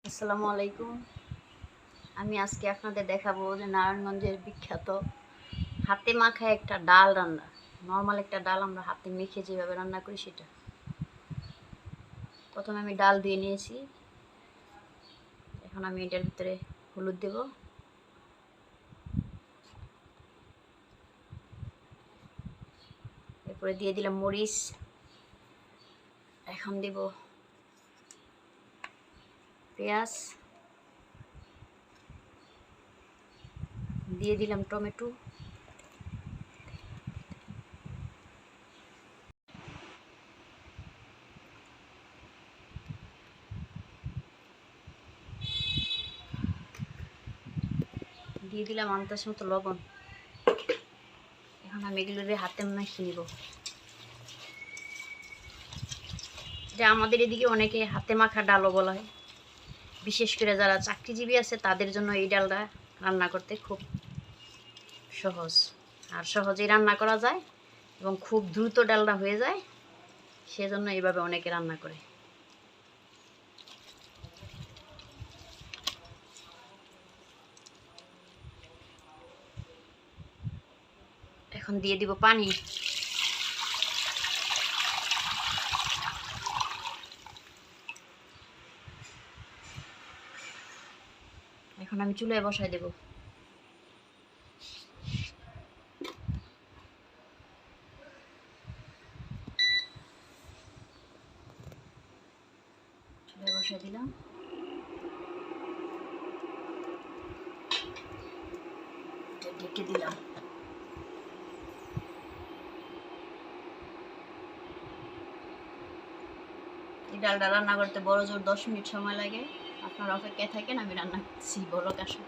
আসসালামু আলাইকুম। আমি আজকে আপনাদের দেখাবো যে নারায়ণগঞ্জের বিখ্যাত হাতে মাখা একটা ডাল রান্না। নর্মাল একটা ডাল আমরা হাতে মেখে যেভাবে রান্না করি সেটা। প্রথমে আমি ডাল দিয়ে নিয়েছি। এখন আমি এটার ভিতরে হলুদ দেব, এরপরে দিয়ে দিলাম মরিচ। এখন দেব পেঁয়াজ, দিয়ে দিলাম টমেটো, দিয়ে দিলাম আন্দাজ মতো লবণ। এখন আমি এগুলো হাতে মাখিয়ে নিব। এটা আমাদের এদিকে অনেকে হাতে মাখা ডালও বলা হয়। বিশেষ করে যারা চাকরিজীবী আছে তাদের জন্য এই ডালটা রান্না করতে খুব সহজ, আর সহজেই রান্না করা যায় এবং খুব দ্রুত ডালটা হয়ে যায়, সেজন্য এইভাবে অনেকে রান্না করে। এখন দিয়ে দিব পানি। এখন আমি চুলায় বসাই দেব। চুলায় বসাই দিলাম। ঢেকে দিলাম। এই ডালটা রান্না করতে বড় জোর 10 মিনিট সময় লাগে। আপনারা অপেক্ষায় থাকেন, আমি রান্না করছি বলক আসে।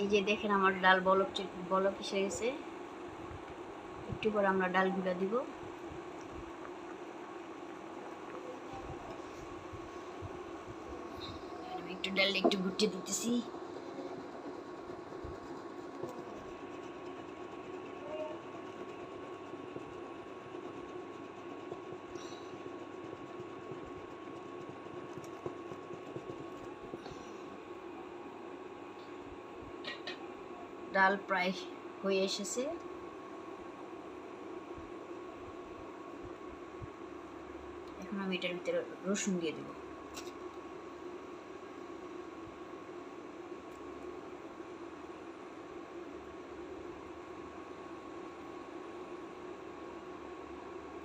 এই যে দেখেন আমার ডাল বলক এসে গেছে। একটু পরে আমরা ডালগুলো দিব। একটু ডাল একটু গুটিয়ে দিতেছি। ডাল প্রায় হয়ে এসেছে। এখন আমি এটার ভিতরে রসুন দিয়ে দেব।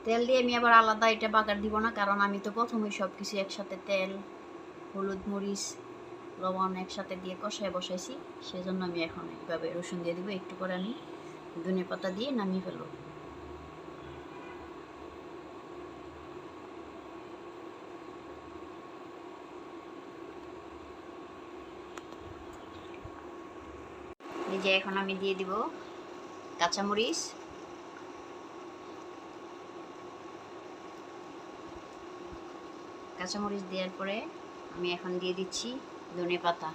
তেল দিয়ে আমি আবার আলাদা এটা বাগার দিব না, কারণ আমি তো প্রথমেই সব কিছু একসাথে তেল, হলুদ, মরিচ, লবণ একসাথে দিয়ে কষায় বসাইছি, সেজন্য আমি এখন এইভাবে রসুন দিয়ে দিব। একটু করে আমি ধনেপাতা দিয়ে নামিয়ে ফেলব। এই যে এখন আমি দিয়ে দিব কাঁচামরিচ, কাঁচামরিচ দেওয়ার পরে আমি এখন দিয়ে দিচ্ছি ধনেপাতা।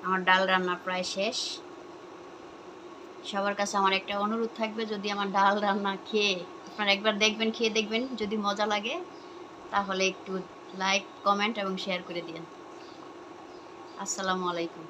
আমার ডাল রান্না প্রায় শেষ। সবার কাছে আমার একটা অনুরোধ থাকবে, যদি আমার ডাল রান্না খেয়ে আপনারা একবার দেখবেন, খেয়ে দেখবেন, যদি মজা লাগে তাহলে একটু লাইক, কমেন্ট এবং শেয়ার করে দিন। আসসালামু আলাইকুম।